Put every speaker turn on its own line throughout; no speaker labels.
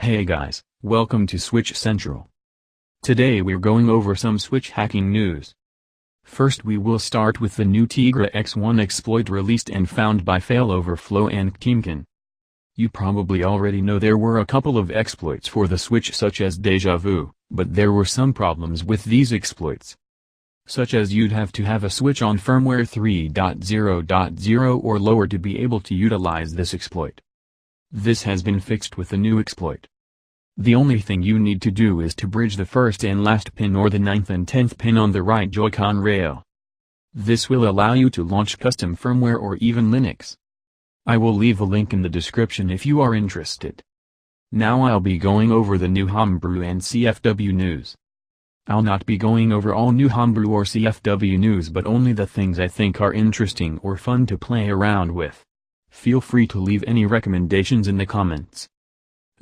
Hey guys, welcome to Switch Central. Today we're going over some Switch hacking news. First we will start with the new Tegra X1 exploit released and found by Failoverflow and Teamkin. You probably already know there were a couple of exploits for the Switch such as Deja Vu, but there were some problems with these exploits. Such as you'd have to have a Switch on firmware 3.0.0 or lower to be able to utilize this exploit. This has been fixed with the new exploit. The only thing you need to do is to bridge the first and last pin or the 9th and 10th pin on the right Joy-Con rail. This will allow you to launch custom firmware or even Linux. I will leave a link in the description if you are interested. Now I'll be going over the new Homebrew and CFW news. I'll not be going over all new Homebrew or CFW news but only the things I think are interesting or fun to play around with. Feel free to leave any recommendations in the comments.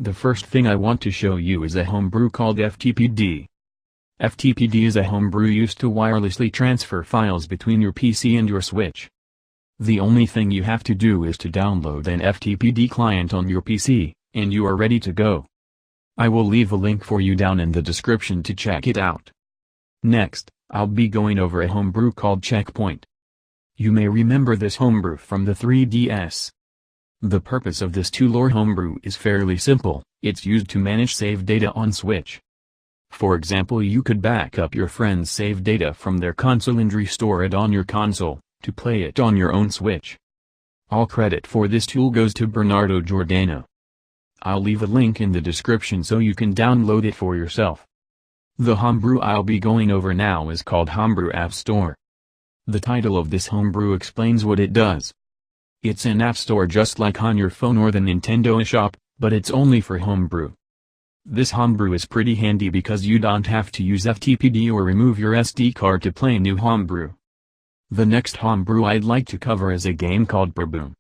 The first thing I want to show you is a homebrew called FTPD. FTPD is a homebrew used to wirelessly transfer files between your PC and your Switch. The only thing you have to do is to download an FTPD client on your PC, and you are ready to go. I will leave a link for you down in the description to check it out. Next, I'll be going over a homebrew called Checkpoint. You may remember this homebrew from the 3DS. The purpose of this two-lore homebrew is fairly simple, it's used to manage save data on Switch. For example, you could back up your friend's save data from their console and restore it on your console, to play it on your own Switch. All credit for this tool goes to Bernardo Giordano. I'll leave a link in the description so you can download it for yourself. The homebrew I'll be going over now is called Homebrew App Store. The title of this homebrew explains what it does. It's an app store just like on your phone or the Nintendo eShop, but it's only for homebrew. This homebrew is pretty handy because you don't have to use FTPD or remove your SD card to play new homebrew. The next homebrew I'd like to cover is a game called Perboom.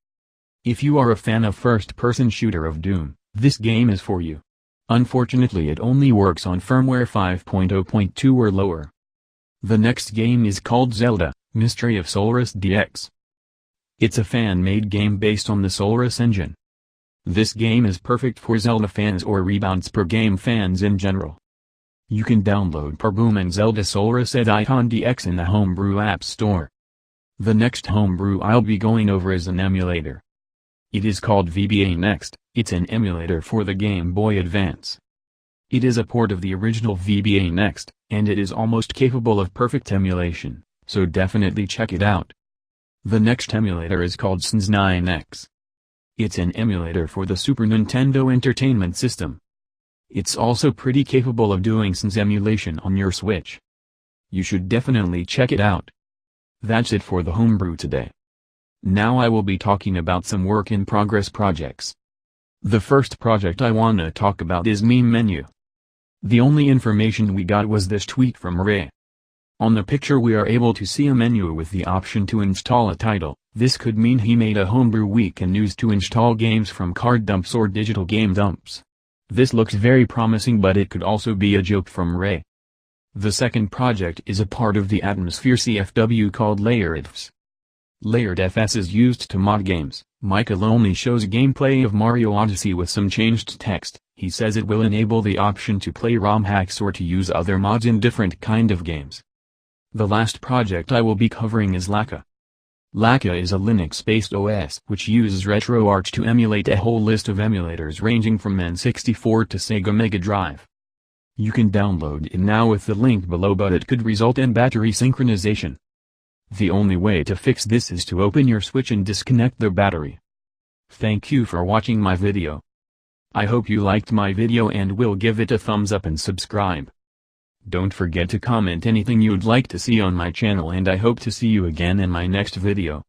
If you are a fan of first-person shooter of Doom, this game is for you. Unfortunately it only works on firmware 5.0.2 or lower. The next game is called Zelda, Mystery of Solris DX. It's a fan-made game based on the Solris engine. This game is perfect for Zelda fans or Rebounds per Game fans in general. You can download Perboom and Zelda Solris Edison DX in the Homebrew App Store. The next homebrew I'll be going over is an emulator. It is called VBA Next, it's an emulator for the Game Boy Advance. It is a port of the original VBA Next, and it is almost capable of perfect emulation, so definitely check it out. The next emulator is called SNES9X. It's an emulator for the Super Nintendo Entertainment System. It's also pretty capable of doing SNES emulation on your Switch. You should definitely check it out. That's it for the homebrew today. Now I will be talking about some work-in-progress projects. The first project I wanna talk about is Meme Menu. The only information we got was this tweet from Ray. On the picture we are able to see a menu with the option to install a title. This could mean he made a homebrew we can use to install games from card dumps or digital game dumps. This looks very promising but it could also be a joke from Ray. The second project is a part of the Atmosphere CFW called LayeredFS. LayeredFS is used to mod games. Michael only shows gameplay of Mario Odyssey with some changed text. He says it will enable the option to play ROM hacks or to use other mods in different kind of games. The last project I will be covering is Laka. Laka is a Linux-based OS which uses RetroArch to emulate a whole list of emulators ranging from N64 to Sega Mega Drive. You can download it now with the link below but it could result in battery synchronization. The only way to fix this is to open your Switch and disconnect the battery. Thank you for watching my video. I hope you liked my video and will give it a thumbs up and subscribe. Don't forget to comment anything you'd like to see on my channel and I hope to see you again in my next video.